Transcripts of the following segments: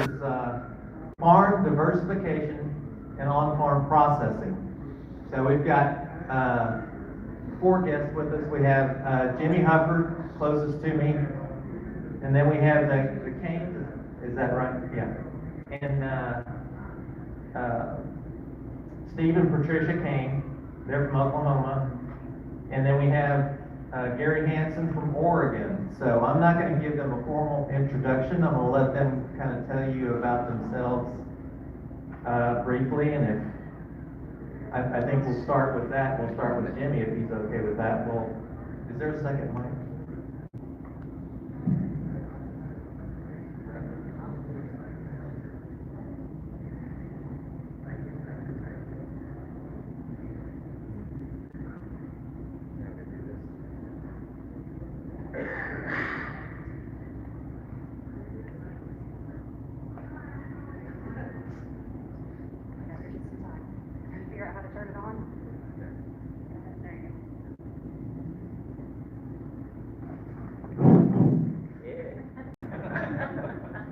is farm diversification and on-farm processing. So we've got 4 guests with us. We have Jimmy Hufford, closest to me, and then we have the Canes. Is that right? Yeah. And Steve and Patricia Kane. They're from Oklahoma. And then we have Gary Hansen from Oregon. So I'm not going to give them a formal introduction. I'm going to let them kind of tell you about themselves briefly. And if I think we'll start with that. We'll start with Jimmy if he's okay with that. Well, is there a second mic?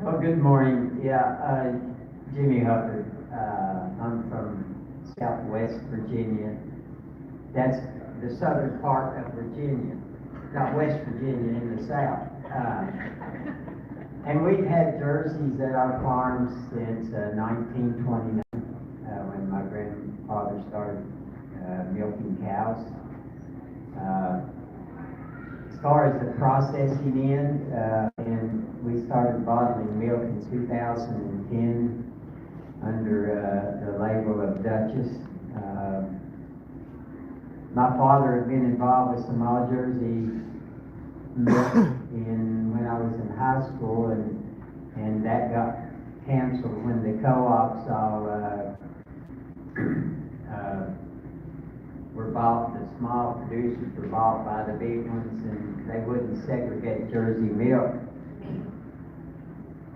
Well, good morning. Yeah, Jimmy Hufford. I'm from Southwest Virginia. That's the southern part of Virginia, not West Virginia in the south. And we've had jerseys at our farms since 1929, when my grandfather started milking cows. As far as the processing end, and we started bottling milk in 2010 under the label of Duchess. My father had been involved with some all Jersey milk when I was in high school, and that got canceled when the co-ops all were bought. The small producers were bought by the big ones, and they wouldn't segregate Jersey milk.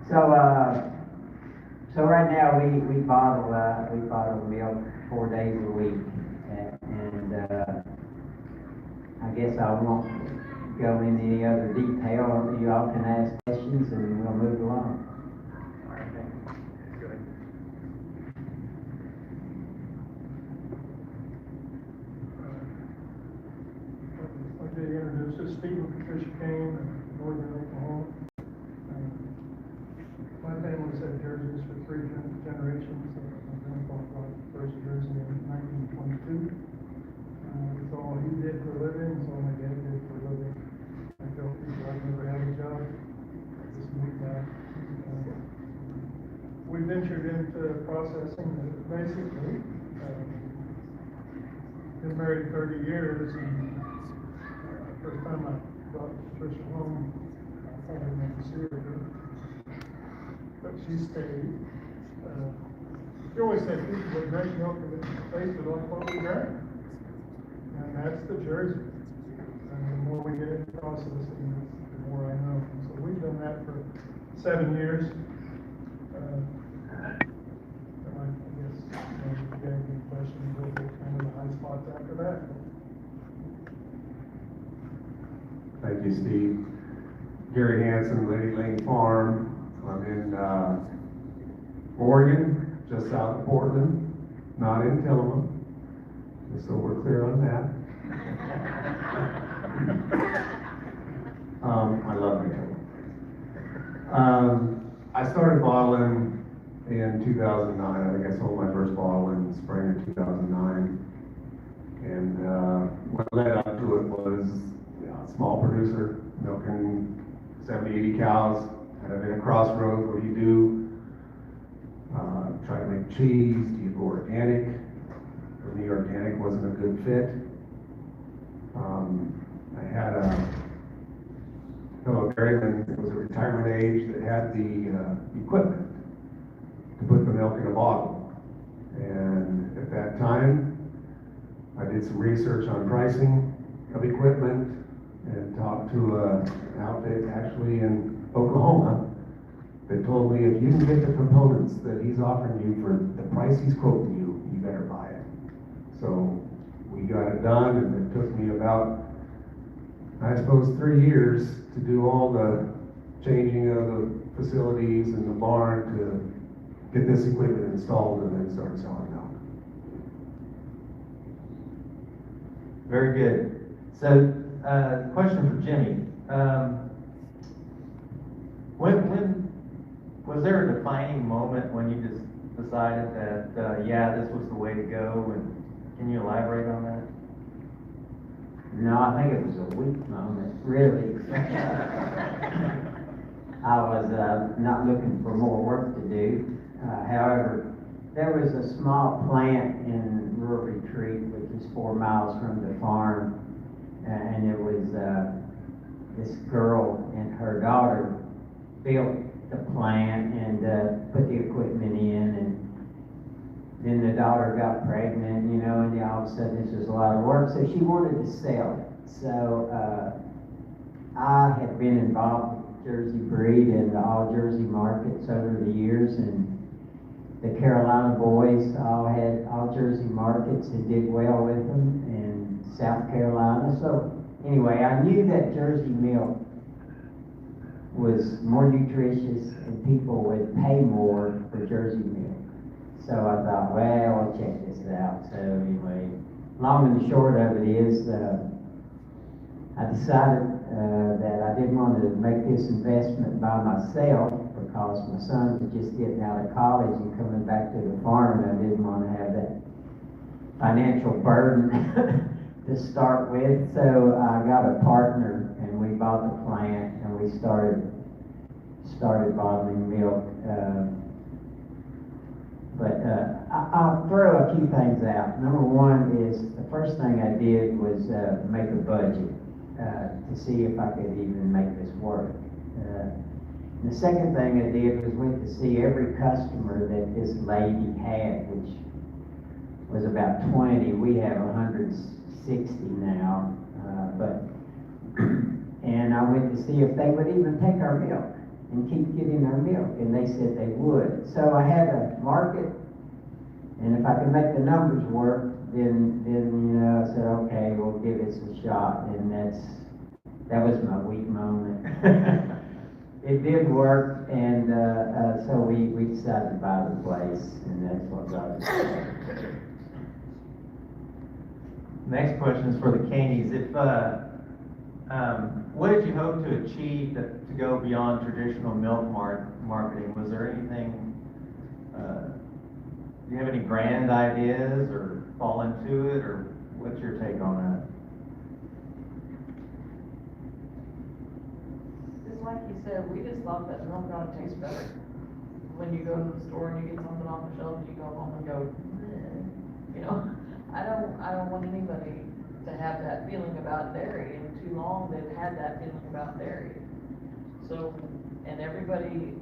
So right now we bottle milk 4 days a week, and I guess I won't go into any other detail. You all can ask questions, and we'll move along. All right, thank you. That's good. Like they introduced us, Steve and Patricia Kane, Northern Oklahoma. My family's had jerseys for 3 generations. My grandpa bought the first jersey in 1922. It's all he did for a living, it's all my dad did for a living. I tell people I've never had a job. Just moved back. We ventured into processing basically. Been married 30 years, and first time I brought Patricia home, I thought I'd never see her again. But she stayed. She always said people would drink milk and it tasted like what we drank. And that's the Jersey. And the more we get into processing, the more I know. So we've done that for 7 years. I guess if you have any questions, we'll get kind of the high spots after that. Thank you, Steve. Gary Hansen, Lady Lane Farm. I'm in Oregon, just south of Portland, not in Tillamook, just so we're clear on that. I love Tillamook. I started bottling in 2009. I think I sold my first bottle in spring of 2009. And what led up to it was a small producer milking 70, 80 cows. Kind of in a crossroads. What do you do? Try to make cheese. Do you go organic? For me, organic wasn't a good fit. I had a fellow dairyman that was at retirement age that had the equipment to put the milk in a bottle. And at that time, I did some research on pricing of equipment and talked to an outfit actually in Oklahoma that told me if you can get the components that he's offering you for the price he's quoting you, you better buy it. So we got it done, and it took me about, I suppose, 3 years to do all the changing of the facilities and the barn to get this equipment installed and then start selling milk. Very good. So, question for Jimmy. When was there a defining moment when you just decided that, yeah, this was the way to go, and can you elaborate on that? No, I think it was a weak moment, really. I was not looking for more work to do. However, there was a small plant in Rural Retreat, which is 4 miles from the farm, and it was this girl and her daughter built the plant and put the equipment in, and then the daughter got pregnant, you know, and then all of a sudden this was a lot of work, so she wanted to sell it. So I had been involved with Jersey Breed and the all Jersey markets over the years, and the Carolina boys all had all Jersey markets and did well with them in South Carolina. So anyway, I knew that Jersey milk was more nutritious and people would pay more for Jersey milk. So I thought, well, I'll check this out. So anyway, long and the short of it is, I decided that I didn't want to make this investment by myself because my son was just getting out of college and coming back to the farm, and I didn't want to have that financial burden to start with. So I got a partner, and we bought the plant, and we started bottling milk. But I'll throw a few things out. Number one is, the first thing I did was make a budget to see if I could even make this work. The second thing I did was went to see every customer that this lady had, which was about 20. We have 160 now, and I went to see if they would even take our milk and keep getting our milk, and they said they would. So I had a market, and if I could make the numbers work, then you know, I said, okay, we'll give this a shot, and that was my weak moment. It did work, and so we decided to buy the place, and that's what got us started. Next question is for the Caneys. If, what did you hope to achieve to go beyond traditional milk marketing? Was there anything, do you have any grand ideas or fall into it, or what's your take on that? Just like you said, we just thought that milk ought to taste better. When you go to the store and you get something off the shelf, you go home and go, you know, I don't want anybody to have that feeling about dairy, and too long they've had that feeling about dairy. So, and everybody,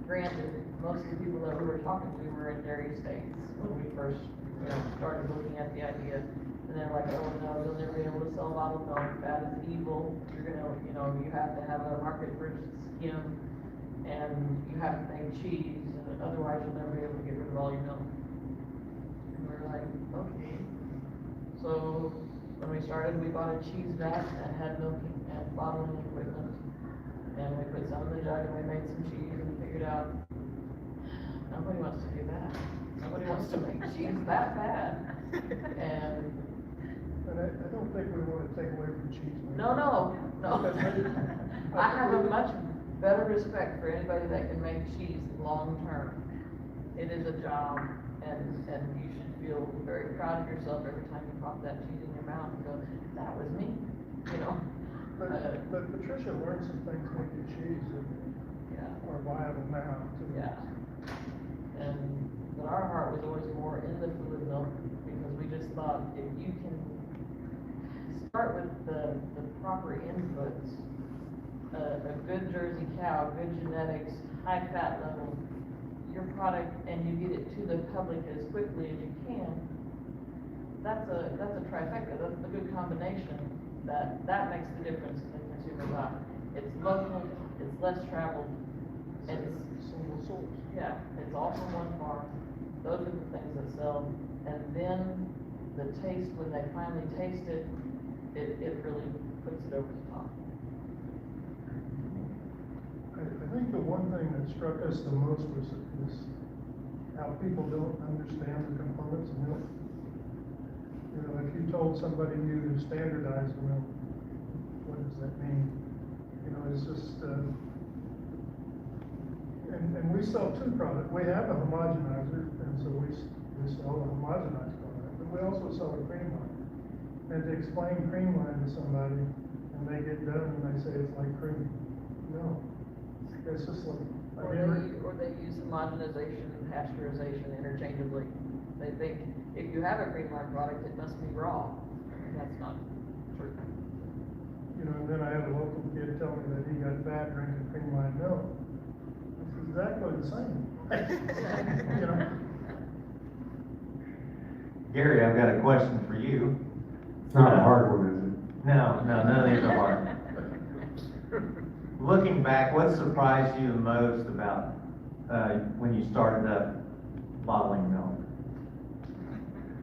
granted, most of the people that we were talking to were in dairy states when we first, you know, started looking at the idea. And they're like, oh no, you'll never be able to sell bottled milk, that is evil, you're gonna, you know, you have to have a market for skim, and you have to make cheese, and otherwise you'll never be able to get rid of all your milk. And we're like, okay. So, when we started, we bought a cheese vat that had milking and bottling equipment, and we put some in the jug and we made some cheese, and figured out, nobody wants to do that. Nobody wants to make cheese that bad. And But I don't think we want to take away from cheese. no. I have a much better respect for anybody that can make cheese long-term. It is a job, and you should feel very proud of yourself every time you pop that cheese in your mouth and go, that was me, you know? But Patricia learned some things making cheese that Yeah. are viable now, too. Yeah. But our heart was always more in the fluid milk, because we just thought if you can start with the proper inputs, a good Jersey cow, good genetics, high fat level, your product, and you get it to the public as quickly as you can, that's a trifecta. That's a good combination. That makes the difference in the consumer's eye. It's local, it's less traveled, and it's Single source. yeah, it's all from one farm. Those are the things that sell. And then the taste, when they finally taste it, it really puts it over the top. I think the one thing that struck us the most was how people don't understand the components of milk. You know, if you told somebody new to standardize milk, what does that mean? You know, it's just, and we sell two products. We have a homogenizer, and so we sell a homogenized product, but we also sell a cream line. And to explain cream line to somebody, and they get done and they say it's like cream. No, it's just like. Or they use homogenization and pasteurization interchangeably. They think if you have a cream line product, it must be raw. That's not true. You know, and then I had a local kid tell me that he got fat drinking cream line milk. It's exactly the same. You know? Gary, I've got a question for you. It's not a hard one, is it? No, none of these are hard. Looking back, what surprised you the most about, when you started up bottling milk?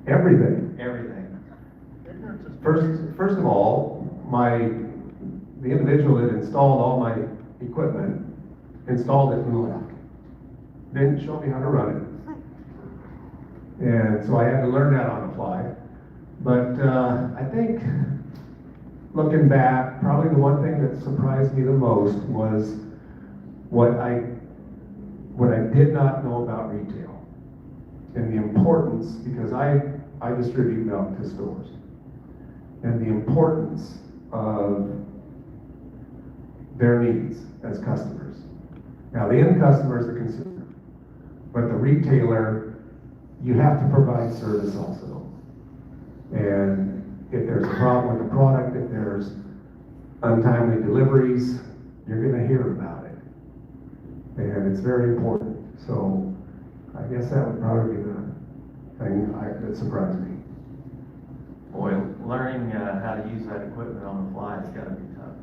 Everything. Everything. Ignorance is. First of all, the individual that installed all my equipment, installed it and left. Didn't show me how to run it. And so I had to learn that on the fly. But, I think, looking back, probably the one thing that surprised me the most was what I did not know about retail. And the importance, because I distribute milk to stores. And the importance of their needs as customers. Now, the end customer is the consumer, but the retailer, you have to provide service also. And if there's a problem with the product, if there's untimely deliveries, you're gonna hear about it. And it's very important. So I guess that would probably be the thing that surprised me. Boy, learning how to use that equipment on the fly has gotta be tough.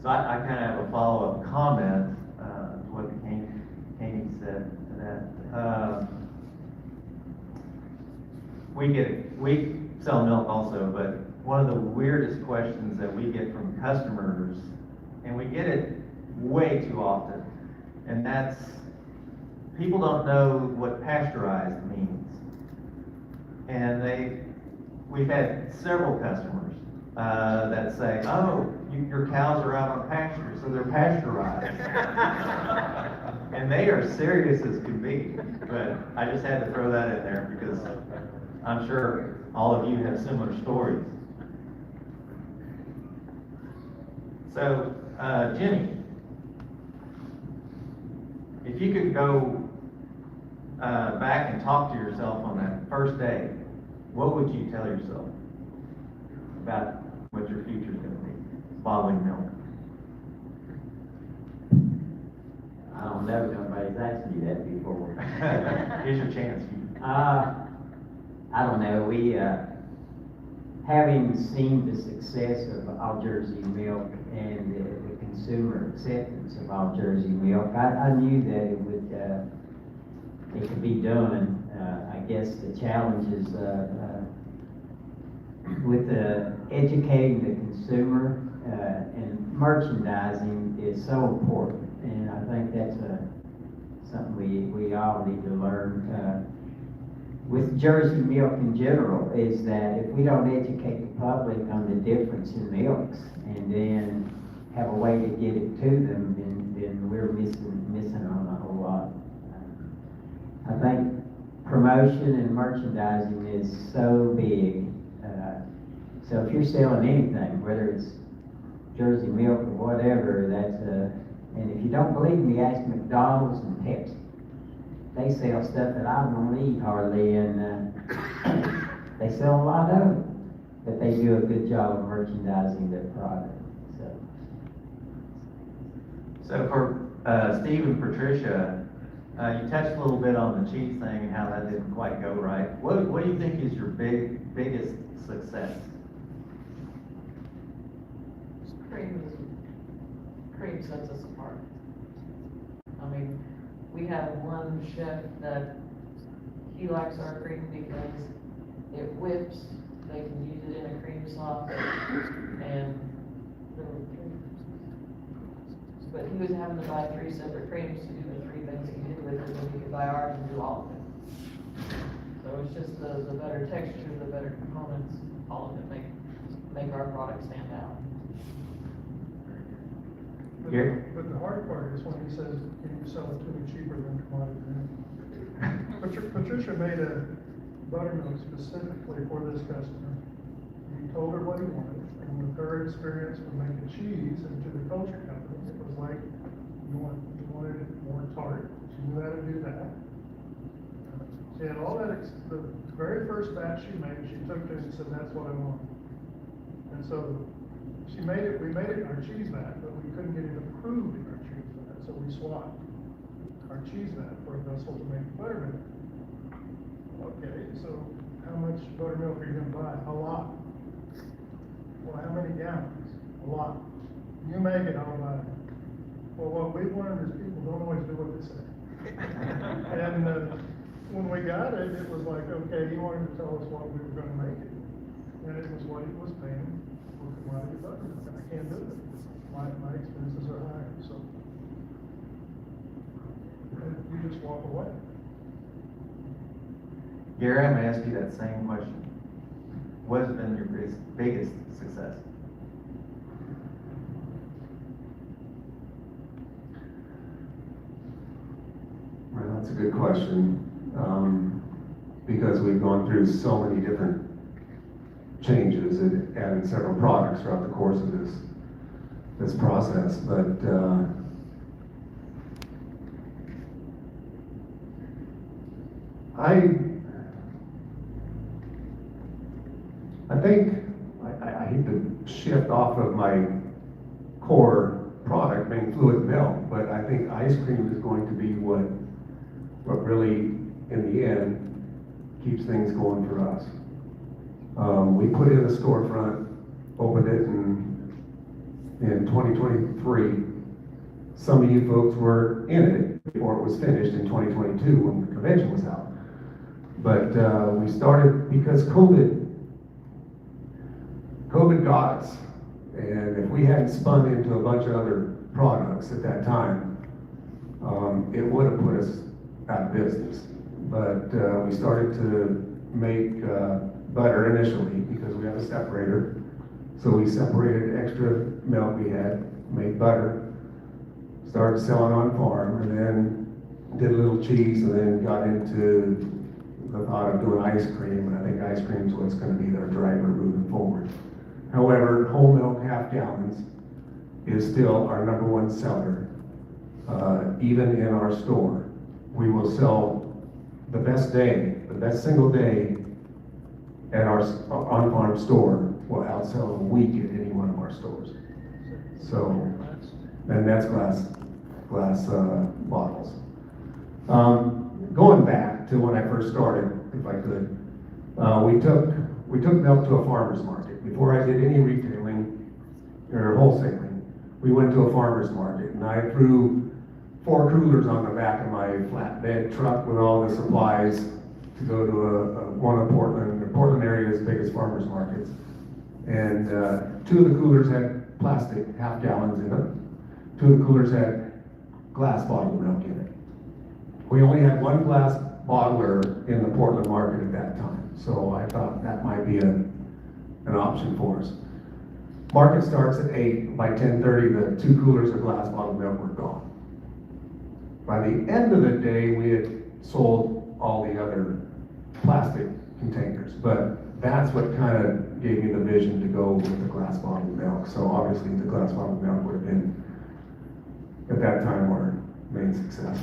So I kind of have a follow-up comment to what Kami said to that. We sell milk also, but one of the weirdest questions that we get from customers, and we get it way too often, and that's, people don't know what pasteurized means. And we've had several customers that say, oh, your cows are out on pasture, so they're pasteurized. And they are serious as can be, but I just had to throw that in there because I'm sure all of you have similar stories. So, Jimmy, if you could go back and talk to yourself on that first day, what would you tell yourself about what your future's gonna be, bottling milk? I don't know, nobody's asked me that before. Here's your chance. I don't know, having seen the success of All Jersey Milk and the consumer acceptance of All Jersey Milk, I knew that it could be done. I guess the challenge is with educating the consumer and merchandising is so important, and I think that's something we all need to learn. With Jersey Milk in general, is that if we don't educate the public on the difference in milks and then have a way to get it to them, then we're missing on a whole lot. I think promotion and merchandising is so big. So if you're selling anything, whether it's Jersey Milk or whatever, and if you don't believe me, ask McDonald's and Pepsi. They sell stuff that I don't eat hardly, and they sell a lot of it, but they do a good job of merchandising their product. So for Steve and Patricia, you touched a little bit on the cheese thing and how that didn't quite go right. What do you think is your biggest success? Cream sets us apart. I mean, we have one chef that he likes our cream because it whips, they can use it in a cream sauce, and but he was having to buy 3 separate creams to do the 3 things he did with it, and he could buy ours and do all of it. So it's just the better texture, the better components, all of it make our product stand out. Gary? But the hard part is when he says, can you sell it to me cheaper than commodity milk? Patricia made a buttermilk specifically for this customer. He told her what he wanted, and with her experience with making cheese and to the culture company, it was like, you wanted it more tart, she knew how to do that. She had all that, the very first batch she made, she took it and said, that's what I want. And so, we made it in our cheese vat, but we couldn't get it approved in our cheese vat, so we swapped our cheese vat for a vessel to make buttermilk. Okay, so how much buttermilk are you gonna buy? A lot. Well, how many gallons? A lot. You make it, I'll buy it. Well, what we learned is people don't always do what they say. And, when we got it, it was like, okay, he wanted to tell us what we were gonna make it. And it was what he was paying for commodity buttermilk, and I can't do it. My expenses are higher, so. And you just walk away. Gary, I'm gonna ask you that same question. What has been your biggest success? Well, that's a good question, because we've gone through so many different changes and added several products throughout the course of this process, but I think I hate to shift off of my core product being fluid milk, but I think ice cream is going to be what really, in the end, keeps things going for us. We put in a storefront, opened it in 2023. Some of you folks were in it before it was finished in 2022 when the convention was out. But we started because COVID got us. And if we hadn't spun into a bunch of other products at that time, it would have put us out of business. But we started to make butter initially because we have a separator. So we separated extra milk we had, made butter, started selling on farm, and then did a little cheese, and then got into the thought of doing ice cream. And I think ice cream is what's going to be our driver moving forward. However, whole milk half gallons is still our #1 seller, even in our store. We will sell the best single day at our on-farm store will outsell a week at any one of our stores. So, and that's glass bottles. Going back to when I first started, if I could, we took milk to a farmer's market. Before I did any retailing or wholesaling, we went to a farmer's market, and I threw 4 coolers on the back of my flatbed truck with all the supplies to go to one of the Portland area's biggest farmers markets. And 2 of the coolers had plastic half gallons in them. 2 of the coolers had glass bottled milk in it. We only had 1 glass bottler in the Portland market at that time, so I thought that might be an option for us. Market starts at 8. By 10:30, the 2 coolers of glass bottled milk were gone. By the end of the day, we had sold all the other plastic containers, but that's what kind of gave me the vision to go with the glass bottled milk. So obviously the glass bottled milk would have been, at that time, our main success.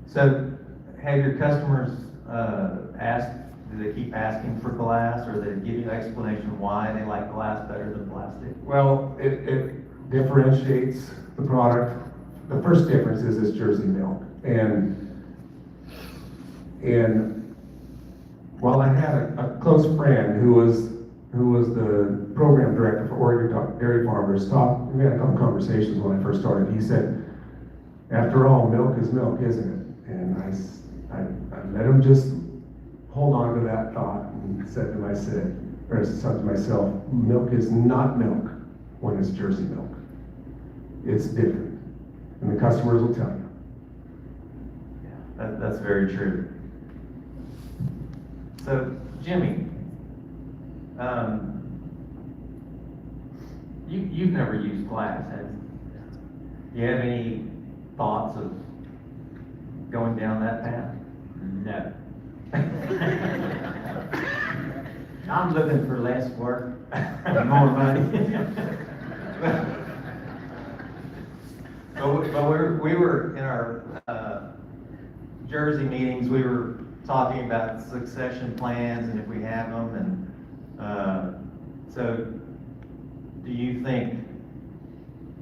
So, have your customers do they keep asking for glass, or they give you an explanation why they like glass better than plastic? Well, it differentiates the product. The first difference is it's Jersey milk. And while I had a close friend who was the program director for Oregon Dairy Farmers, we had a couple conversations when I first started. He said, after all, milk is milk, isn't it? And I let him just hold on to that thought and said to myself, milk is not milk when it's Jersey milk. It's different. And the customers will tell you. That's very true. So, Jimmy, you've never used glass, have you? Do you have any thoughts of going down that path? No. I'm looking for less work and more money. But we were in our Jersey meetings, we were talking about succession plans and if we have them, and so do you think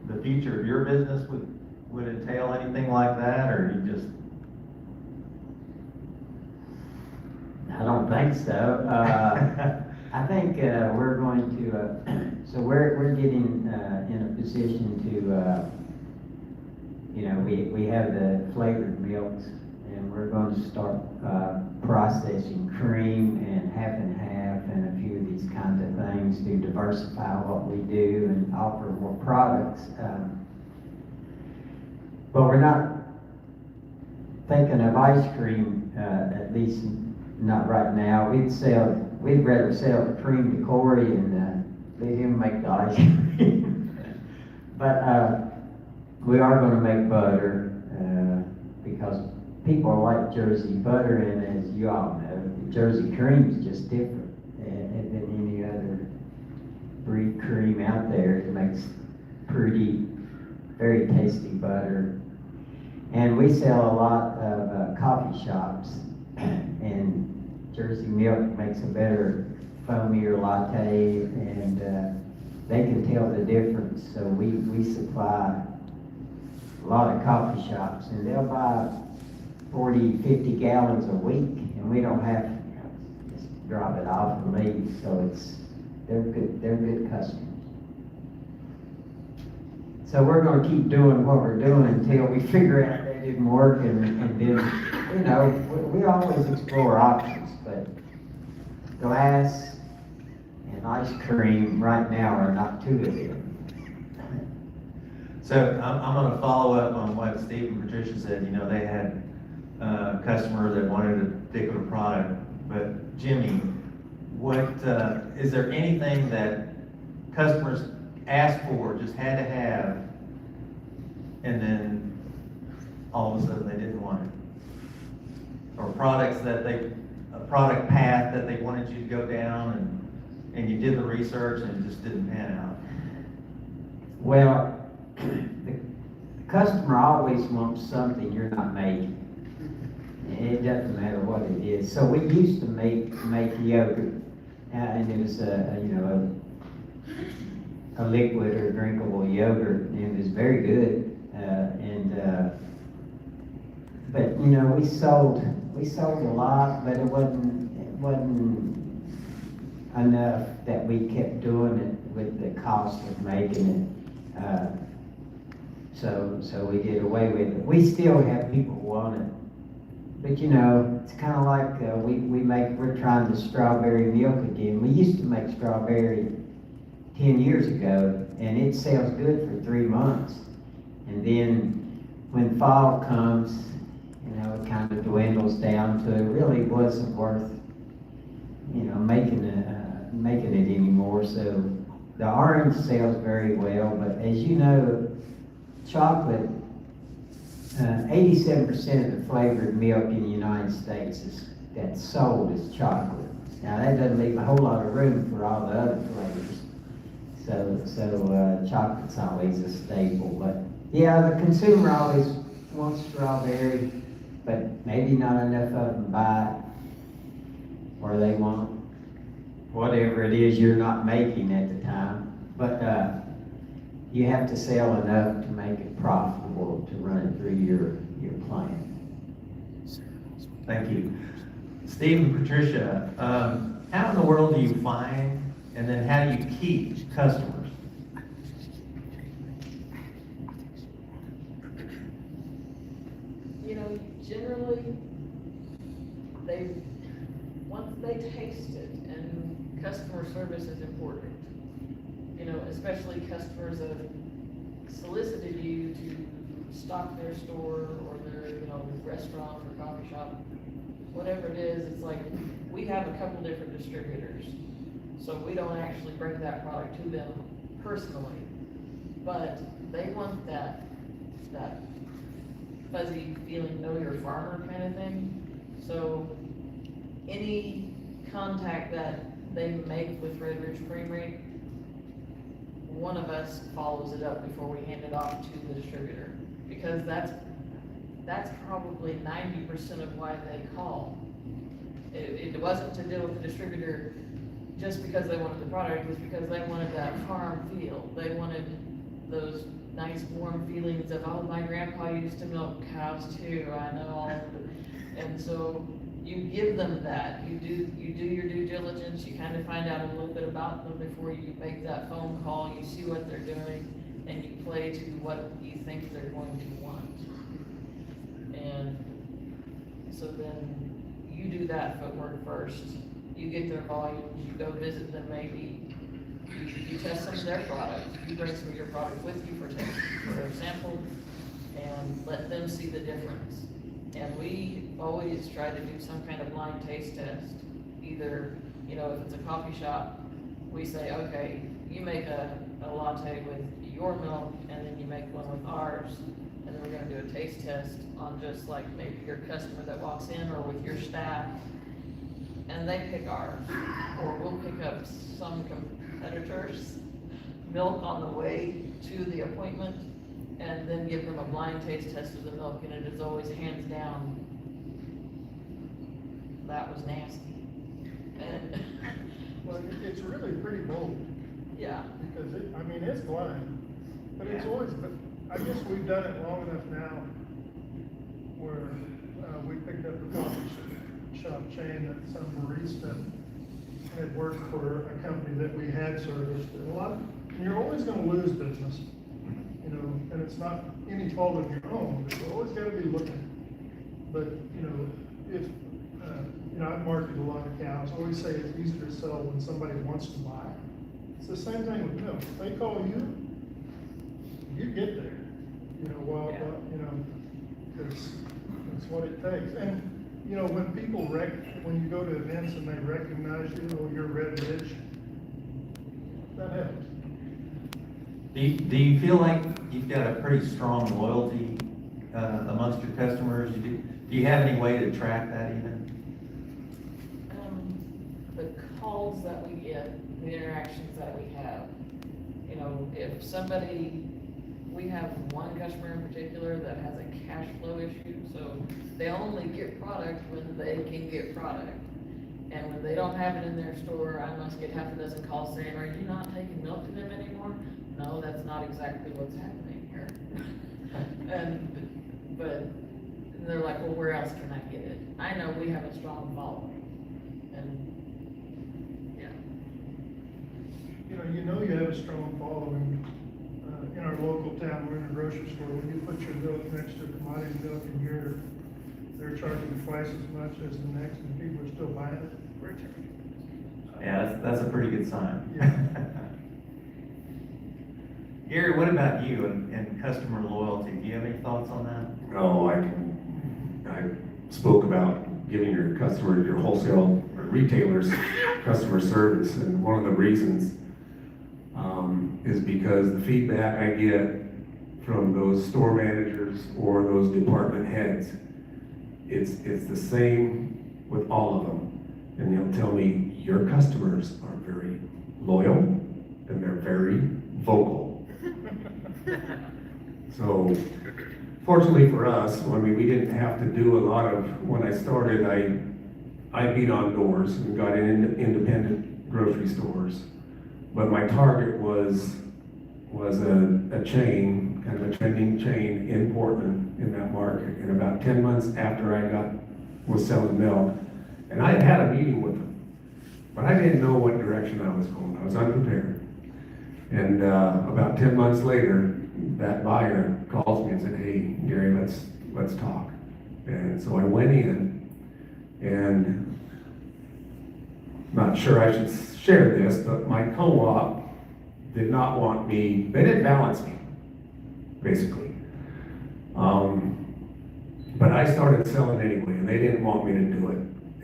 the future of your business would entail anything like that, or you just? I don't think so. I think we're going to, so we're getting in a position to, we have the flavored milks, and we're going to start processing cream and half and half and a few of these kinds of things to diversify what we do and offer more products. But we're not thinking of ice cream, at least not right now. We'd rather sell the cream to Corey and let him make the ice cream. But we are going to make butter because people like Jersey butter, and as you all know, Jersey cream is just different than any other breed cream out there. It makes pretty, very tasty butter. And we sell a lot of coffee shops, and Jersey milk makes a better foamier latte, and they can tell the difference. So we supply a lot of coffee shops, and they'll buy 40, 50 gallons a week, and we don't have to just drop it off and leave. So they're good customers. So we're going to keep doing what we're doing until we figure out that didn't work, and then, we always explore options, but glass and ice cream right now are not too good. So I'm going to follow up on what Steve and Patricia said. They had a customer that wanted a particular product, but Jimmy, is there anything that customers asked for, just had to have, and then all of a sudden they didn't want it? Or products a product path that they wanted you to go down, and you did the research and it just didn't pan out? Well, the customer always wants something you're not making. It doesn't matter what it is. So we used to make yogurt, and it was a liquid or drinkable yogurt, and it was very good. But we sold a lot, but it wasn't enough that we kept doing it with the cost of making it. So we did away with it. We still have people who want it. But it's kind of like we're trying the strawberry milk again. We used to make strawberry 10 years ago, and it sells good for 3 months. And then when fall comes, it kind of dwindles down to it really wasn't worth, making it anymore. So the orange sells very well, but as you know, chocolate, 87% of the flavored milk in the United States that's sold is chocolate. Now that doesn't leave a whole lot of room for all the other flavors. So chocolate's always a staple. But yeah, the consumer always wants strawberry, but maybe not enough of them buy it, or they want whatever it is you're not making at the time. But you have to sell enough to make it profitable to run it through your plant. Thank you. Steve and Patricia, how in the world do you find, and then how do you keep customers? Generally, once they taste it, and customer service is important, especially customers that have solicited you to stock their store or their, restaurant or coffee shop, whatever it is, it's like, we have a couple different distributors. So we don't actually bring that product to them personally, but they want that fuzzy feeling, know your farmer kind of thing. So any contact that they make with Red Ridge Creamery, one of us follows it up before we hand it off to the distributor, because that's probably 90% of why they call. It wasn't to deal with the distributor just because they wanted the product, it was because they wanted that farm feel. They wanted those nice warm feelings of, oh, my grandpa used to milk cows too, I know all of it. And so you give them that, you do your due diligence, you kind of find out a little bit about them before you make that phone call, you see what they're doing, and you play to what you think they're going to want. And so then you do that footwork first, you get their volumes, you go visit them maybe, you test some of their product, you bring some of your product with you for a sample, and let them see the difference. And we always try to do some kind of blind taste test. Either, if it's a coffee shop, we say, okay, you make a latte with your milk, and then you make one with ours, and then we're gonna do a taste test on just like maybe your customer that walks in or with your staff, and they pick ours. Or we'll pick up some competitors' milk on the way to the appointment, and then give them a blind taste test of the milk, and it is always hands down, that was nasty. And, Well, it's really pretty bold, yeah, because it's blind, but it's always, but I guess we've done it long enough now where, we picked up a coffee shop chain that some barista had worked for a company that we had serviced, and you're always gonna lose business, and it's not any fault of your own, but you always gotta be looking. But, if, I've marketed a lot of cows, I always say it's easier to sell when somebody wants to buy. It's the same thing with milk. If they call you, you get there, because it's what it takes. And, when people when you go to events and they recognize you, oh, you're Red Ridge, that helps. Do you feel like you've got a pretty strong loyalty amongst your customers? Do you have any way to track that even? the calls that we get, the interactions that we have, if somebody, we have one customer in particular that has a cash flow issue, so they only get product when they can get product. And when they don't have it in their store, I must get half a dozen calls saying, are you not taking milk to them anymore? No, that's not exactly what's happening here. But they're like, well, where else can I get it? I know we have a strong following, and, yeah. You have a strong following, in our local town, we're in a grocery store, when you put your milk next to commodity milk and they're charging twice as much as the next, and people are still buying it. Yeah, that's a pretty good sign. Yeah. Gary, what about you and customer loyalty? Do you have any thoughts on that? No, I spoke about giving your customer, your wholesale or retailers, customer service, and one of the reasons is because the feedback I get from those store managers or those department heads, it's the same with all of them. And they'll tell me, your customers are very loyal and they're very vocal. So fortunately for us, we didn't have to do a lot of, when I started, I beat on doors and got in independent grocery stores. But my target was a chain, kind of a trending chain in Portland in that market. And about 10 months after I was selling milk, and I had a meeting with them, but I didn't know what direction I was going. I was unprepared. And about 10 months later, that buyer calls me and said, hey, Gary, let's talk. And so I went in, and not sure I should share this, but my co-op did not want me, they didn't balance me, basically. But I started selling anyway, and they didn't want me to do it.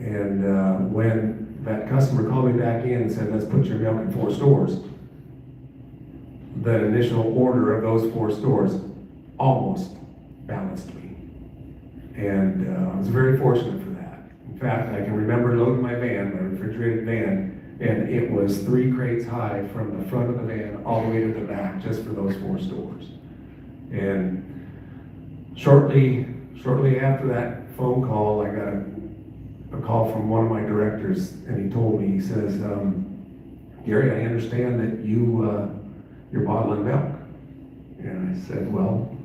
And when that customer called me back in and said, let's put your milk in 4 stores, the initial order of those 4 stores almost balanced me. And I was very fortunate for that. In fact, I can remember loading my van, my refrigerated van, and it was 3 crates high from the front of the van all the way to the back, just for those 4 stores. And shortly after that phone call, I got a call from one of my directors, and he told me, he says, Gary, I understand that you're bottling milk. And I said, well,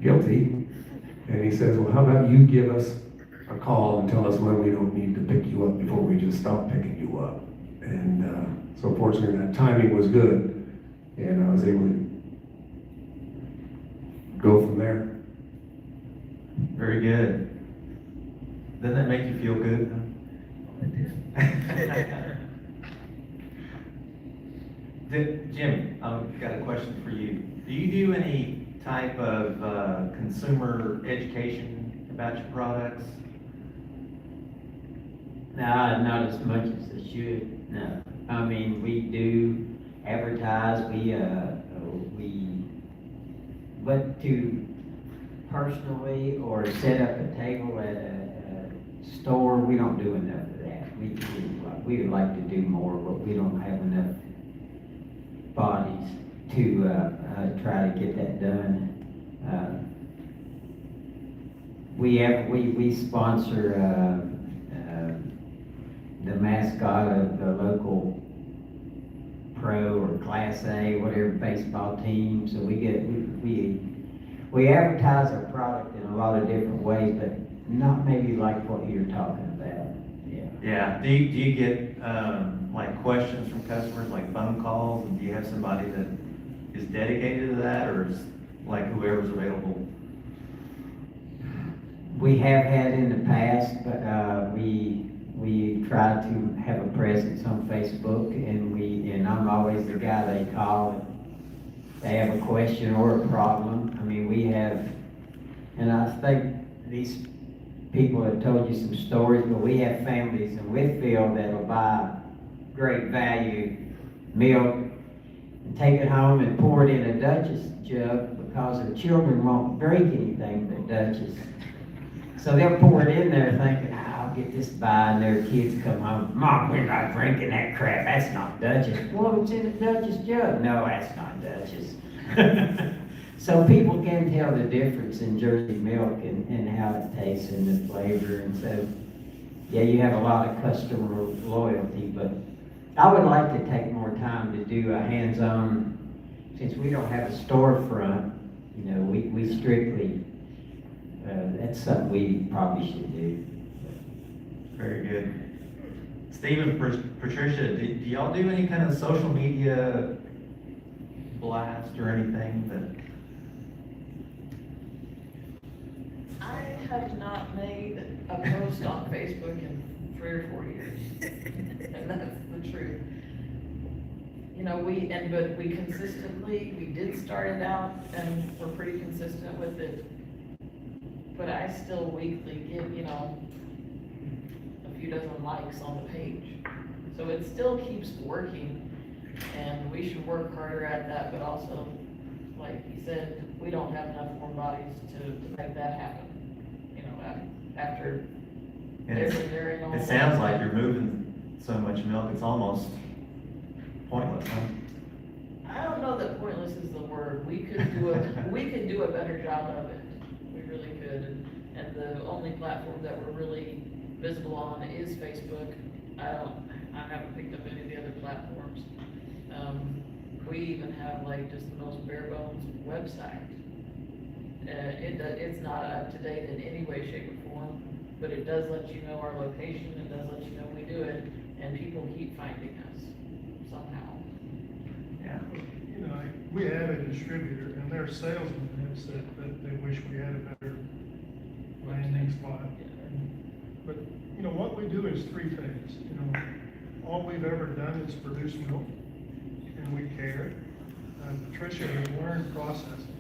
guilty. And he says, well, how about you give us a call and tell us when we don't need to pick you up before we just stop picking you up. And so fortunately that timing was good, and I was able to go from there. Very good. Doesn't that make you feel good? Jimmy, I've got a question for you. Do you do any type of consumer education about your products? No, not as much as it should, no. I mean, we do advertise, but to personally or set up a table at a store, we don't do enough of that. We would like to do more, but we don't have enough bodies to try to get that done. We sponsor the mascot of the local pro or class A, whatever baseball team. So we advertise our product in a lot of different ways, but not maybe like what you're talking about. Yeah. Yeah. Do you get like questions from customers, like phone calls, and do you have somebody that is dedicated to that, or is like whoever's available? We have had in the past, but we try to have a presence on Facebook, and I'm always the guy they call if they have a question or a problem. I mean, we have, and I think these people have told you some stories, but we have families in Whitfield that'll buy great value milk and take it home and pour it in a Dutchess jug because their children won't drink anything but Dutchess. So they'll pour it in there thinking, I'll get this by, and their kids come home, Mom, we're not drinking that crap, that's not Dutchess. Well, it's in a Dutchess jug. No, that's not Dutchess. So people can tell the difference in Jersey milk and how it tastes and the flavor, and so, yeah, you have a lot of customer loyalty, but I would like to take more time to do a hands-on, since we don't have a storefront, you know, we strictly, that's something we probably should do. Very good. Stephen, Patricia, do y'all do any kind of social media blast or anything that? I have not made a post on Facebook in 3 or 4 years, and that's the truth. You know, but we consistently, we did start it out, and we're pretty consistent with it, but I still weekly get, you know, a few dozen likes on the page. So it still keeps working, and we should work harder at that, but also, like you said, we don't have enough more bodies to make that happen. You know, after And they're in all. it sounds like you're moving so much milk, it's almost pointless, huh? I don't know that pointless is the word. We could do a better job of it. We really could. And the only platform that we're really visible on is Facebook. I haven't picked up any of the other platforms. We even have like just the most bare bones website. It's not up to date in any way, shape, or form, but it does let you know our location. It does let you know we do it, and people keep finding us somehow. Yeah. You know, we have a distributor, and their salesman have said that they wish we had a better landing spot. But, you know, what we do is 3 things. You know, all we've ever done is produce milk, and we care. Patricia has learned processing.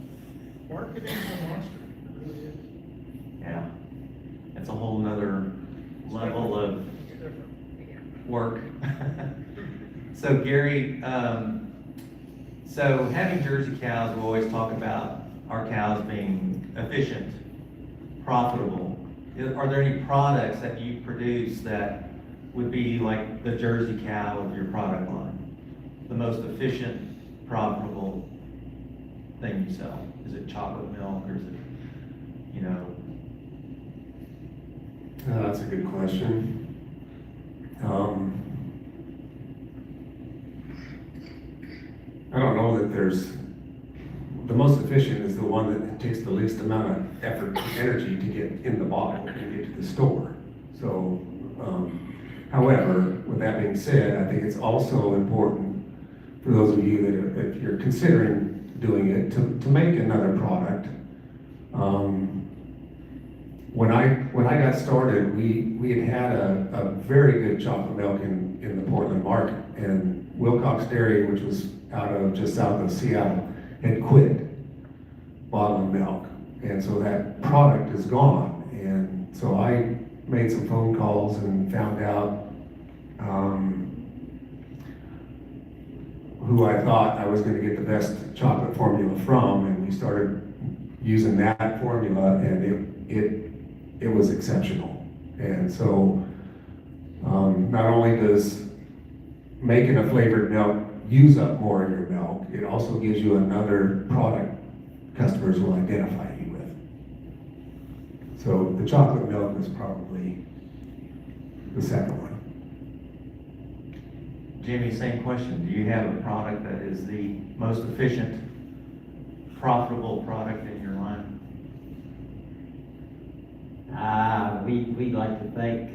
Marketing's a monster, it really is. Yeah. It's a whole nother level of It's different. work. So Gary, so having Jersey cows, we always talk about our cows being efficient, profitable. Are there any products that you produce that would be like the Jersey cow of your product line? The most efficient, profitable thing you sell? Is it chocolate milk or is it, you know? That's a good question. I don't know that there's, the most efficient is the one that takes the least amount of effort and energy to get in the bottle and get to the store. So, however, with that being said, I think it's also important for those of you that, if you're considering doing it, to make another product. When I got started, we had a very good chocolate milk in the Portland market, and Wilcox Dairy, which was out of just south of Seattle, had quit bottling milk, and so that product is gone. And so I made some phone calls and found out who I thought I was going to get the best chocolate formula from, and we started using that formula, and it was exceptional. And so not only does making a flavored milk use up more of your milk, it also gives you another product customers will identify you with. So the chocolate milk is probably the second one. Jimmy, same question. Do you have a product that is the most efficient, profitable product in your line? We like to think,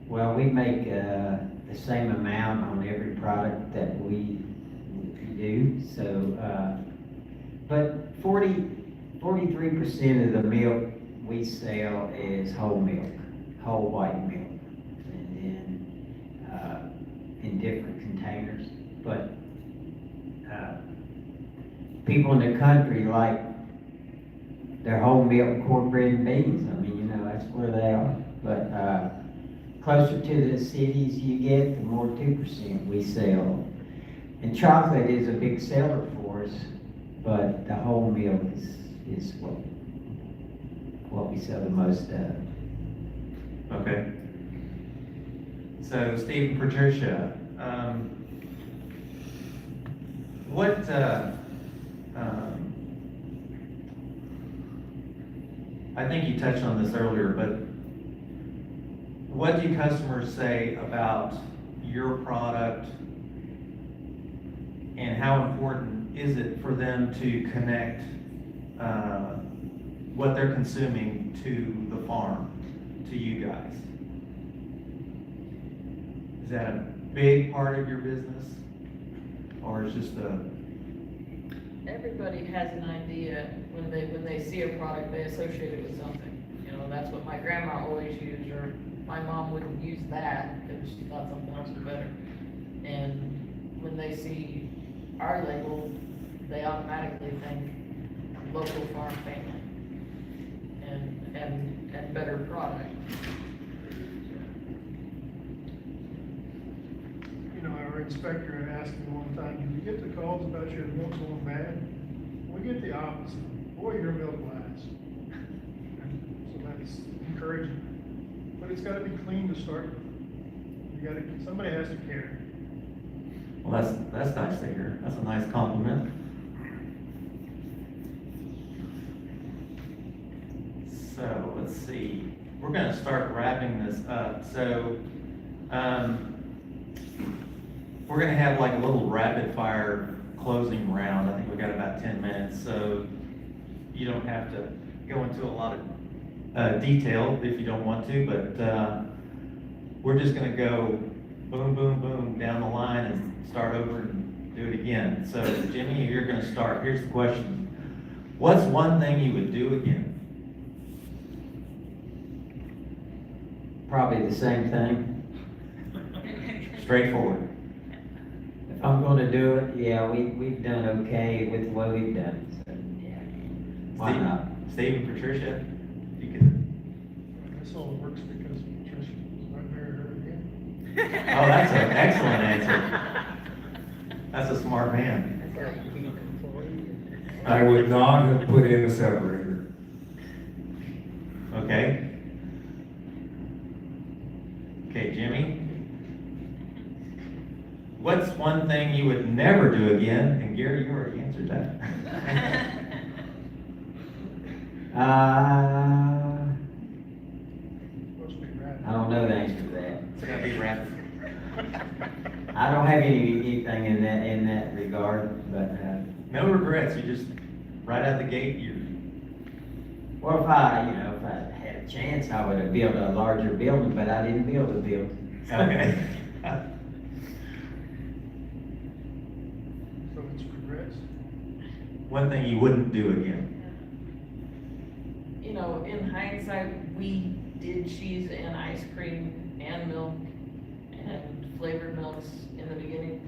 well, we make the same amount on every product that we do, so, but 43% of the milk we sell is whole milk, whole white milk, and then, in different containers, but, people in the country like their whole milk, cornbread and beans. I mean, you know, that's where they are. But closer to the cities you get, the more 2% we sell. And chocolate is a big seller for us, but the whole milk is what we sell the most of. Okay. So Steve and Patricia, I think you touched on this earlier, but what do customers say about your product, and how important is it for them to connect what they're consuming to the farm, to you guys? Is that a big part of your business, or is just a? Everybody has an idea when they see a product, they associate it with something. You know, that's what my grandma always used, or my mom wouldn't use that because she thought something else was better. And when they see our label, they automatically think local farm family and better product. You know, our inspector had asked me one time, "Do you get the calls about your milk going bad?" We get the opposite. "Boy, your milk lasts." So that's encouraging. But it's gotta be clean to start with. Somebody has to care. Well, that's nice to hear. That's a nice compliment. So, let's see. We're gonna start wrapping this up. So, we're gonna have like a little rapid fire closing round. I think we've got about 10 minutes, so you don't have to go into a lot of detail if you don't want to, but we're just gonna go boom, boom, boom down the line and start over and do it again. So Jimmy, you're gonna start. Here's the question. What's one thing you would do again? Probably the same thing. Straightforward. If I'm gonna do it, yeah, we've done okay with what we've done, so, yeah. Why not? Steve and Patricia, you can, This all works because Tricia might marry her again. oh, that's an excellent answer. That's a smart man. I would not have put in a separator. Okay. Okay, Jimmy. What's one thing you would never do again? And Gary, you already answered that. Supposed to be right. I don't know the answer to that. It's gonna be rapid. I don't have anything in that regard, but, No regrets, you just, right out the gate, you, well, if I had a chance, I would have built a larger building, but I didn't build a building. okay. So it's regrets. One thing you wouldn't do again. You know, in hindsight, we did cheese and ice cream and milk and flavored milks in the beginning.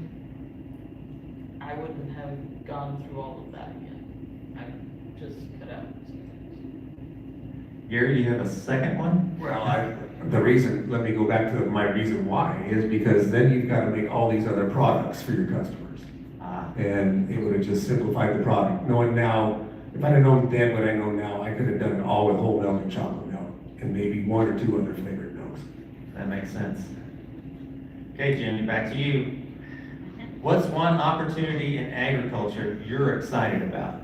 I wouldn't have gone through all of that again. I just cut out some things. Gary, do you have a second one? Well, let me go back to my reason why, is because then you've got to make all these other products for your customers. And it would have just simplified the product. Knowing now, if I'd have known then what I know now, I could have done it all with whole milk and chocolate milk, and maybe one or two other flavored milks. That makes sense. Okay, Jimmy, back to you. What's one opportunity in agriculture you're excited about?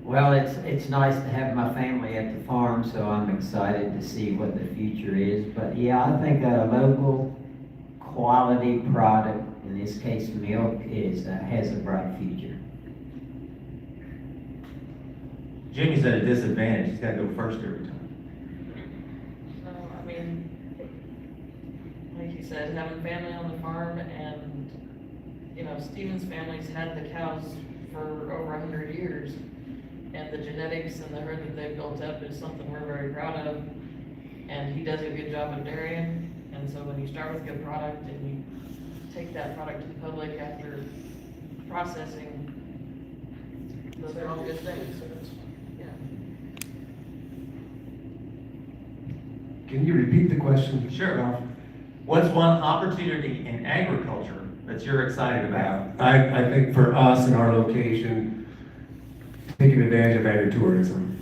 Well, it's nice to have my family at the farm, so I'm excited to see what the future is. But yeah, I think a local quality product, in this case milk, has a bright future. Jimmy's at a disadvantage, he's gotta go first every time. No, I mean, like you said, having family on the farm and, you know, Stephen's family's had the cows for over 100 years. And the genetics and the herd that they've built up is something we're very proud of. And he does a good job of dairying. And so when you start with good product and you take that product to the public after processing, those are all good things. Yeah. Can you repeat the question? Sure. Ralph? What's one opportunity in agriculture that you're excited about? I think for us in our location, taking advantage of agritourism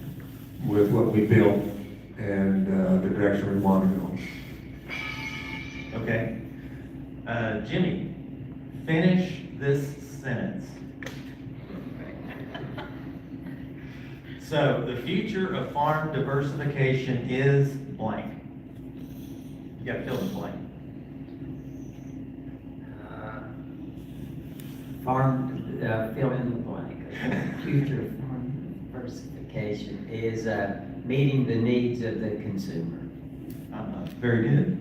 with what we built and the direction we want to go. Okay. Jimmy, finish this sentence. So, the future of farm diversification is blank. You gotta fill in the blank. Fill in the blank. Future of farm diversification is meeting the needs of the consumer. Very good.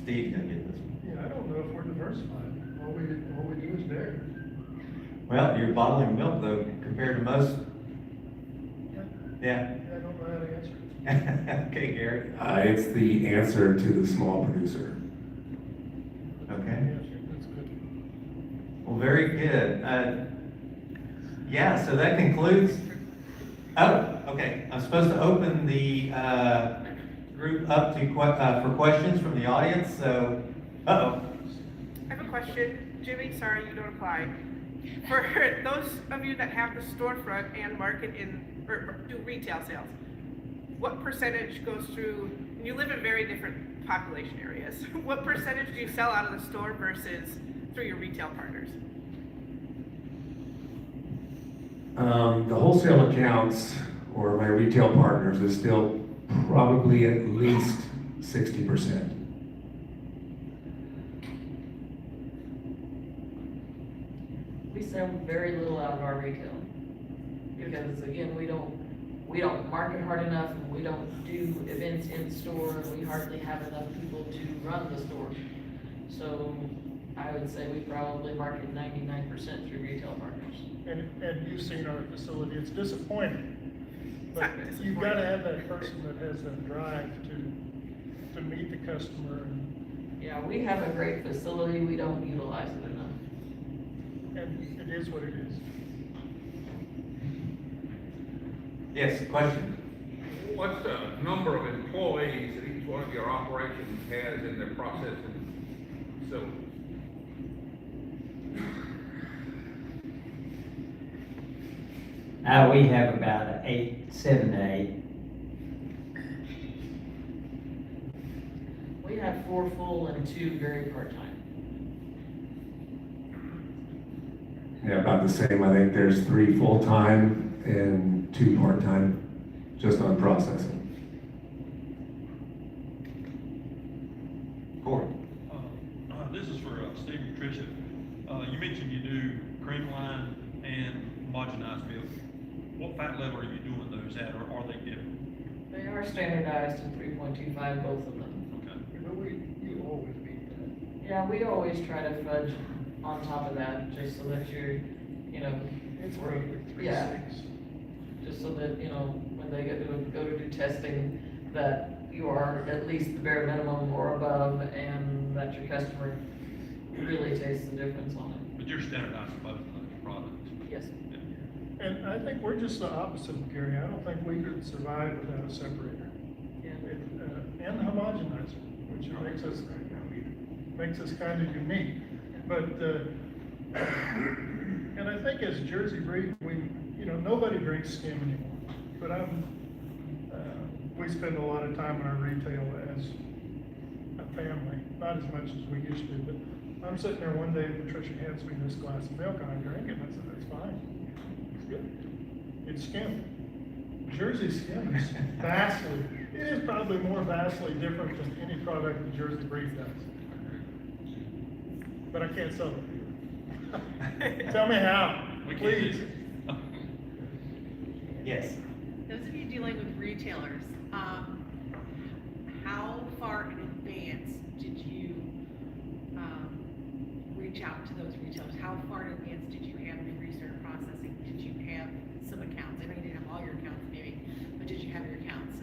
Steve's gonna get this one. Yeah, I don't know if we're diversified. All we do is dairy. Well, you're bottling milk though, compared to most. Yeah. I don't know how to answer it. Okay, Gary. It's the answer to the small producer. Okay. Yes, that's good. Well, very good. Yeah, so that concludes. Oh, okay. I'm supposed to open the group up to for questions from the audience. So, uh-oh. I have a question. Jimmy, sorry, you don't apply. For those of you that have the storefront and market or do retail sales, what percentage goes through, and you live in very different population areas, what percentage do you sell out of the store versus through your retail partners? The wholesale accounts or my retail partners is still probably at least 60%. We sell very little out of our retail. Because again, we don't market hard enough, and we don't do events in store, and we hardly have enough people to run the store. So I would say we probably market 99% through retail partners. And you've seen our facility, it's disappointing. But you've gotta have that person that has that drive to meet the customer and Yeah, we have a great facility, we don't utilize it enough. and it is what it is. Yes, question? What's the number of employees that each one of your operations has in their processing facility? We have about 7 to 8. We have 4 full and 2 very part-time. Yeah, about the same. I think there's 3 full-time and 2 part-time, just on processing. Corey? This is for Steve and Tricia. You mentioned you do cream line and homogenized milk. What fat level are you doing those at, or are they different? They are standardized in 3.25, both of them. Okay. But you always beat that. Yeah, we always try to fudge on top of that, just so that you're, you know, It's we're- roughly yeah, 3.6. just so that, you know, when they go to do testing, that you are at least the bare minimum or above, and that your customer really tastes the difference on it. But you're standardizing both of those products. Yes. And I think we're just the opposite of Gary. I don't think we could survive without a separator. Yeah. And the homogenizer, which makes us kind of unique. But, and I think as Jersey breed, nobody drinks skim anymore. But we spend a lot of time in our retail as a family, not as much as we used to, but I'm sitting there one day and Patricia hands me this glass of milk and I drink it and I said, that's fine. It's good. It's skim. Jersey skim is it is probably more vastly different than any product that Jersey breed does. But I can't sell it to you. Tell me how, We can't please. do it. Yes. Those of you dealing with retailers, how far in advance did you reach out to those retailers? How far in advance did you have them restart processing? Did you have some accounts? I know you didn't have all your accounts maybe, but did you have your accounts?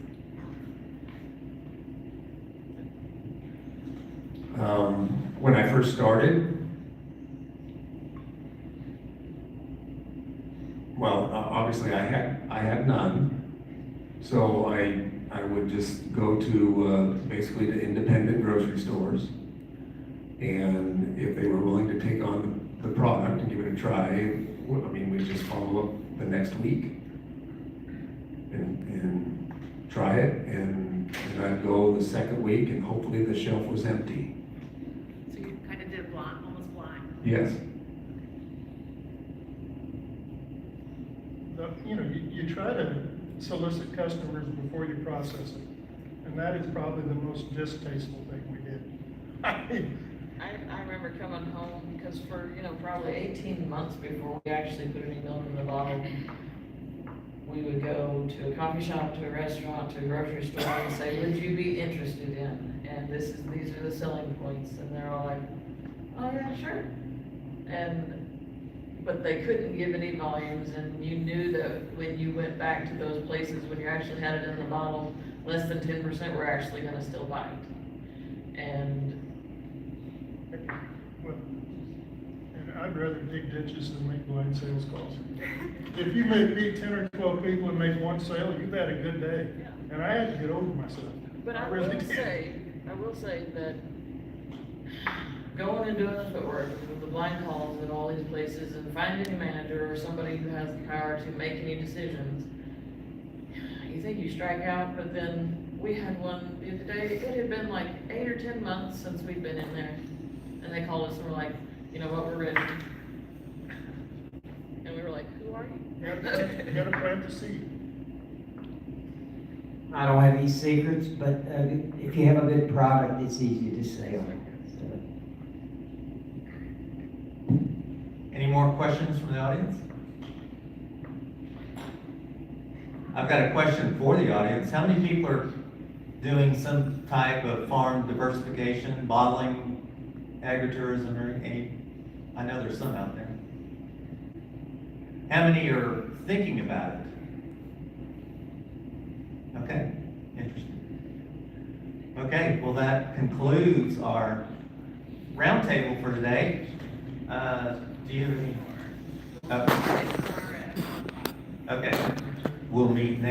When I first started, well, obviously I had none. So I would just go to, basically to independent grocery stores. And if they were willing to take on the product and give it a try, we'd just follow up the next week and try it. And I'd go the second week and hopefully the shelf was empty. So you kind of did almost blind. Yes. You try to solicit customers before you process it. And that is probably the most distasteful thing we did. I remember coming home, because for, probably 18 months before we actually put any milk in the bottle, we would go to a coffee shop, to a restaurant, to a grocery store, and say, would you be interested in? And these are the selling points, and they're all like, oh yeah, sure. But they couldn't give any volumes, and you knew that when you went back to those places, when you actually had it in the bottle, less than 10% were actually gonna still buy it. And Well, and I'd rather dig ditches than make blind sales calls. If you meet 10 or 12 people and make one sale, you've had a good day. And I had to get over myself. But I really will did. say that going and doing the footwork with the blind calls at all these places and finding a manager or somebody who has the power to make any decisions, you think you strike out, but then we had one the other day, it had been like 8 or 10 months since we'd been in there. And they called us and were like, you know what, we're ready. And we were like, who are you? You gotta plant the seed. I don't have any secrets, but if you have a good product, it's easy to sell. So, Any more questions from the audience? I've got a question for the audience. How many people are doing some type of farm diversification, bottling, agritourism, or any? I know there's some out there. How many are thinking about it? Okay, interesting. Okay, well, that concludes our roundtable for today. Do you have any? Okay. Okay, we'll meet next.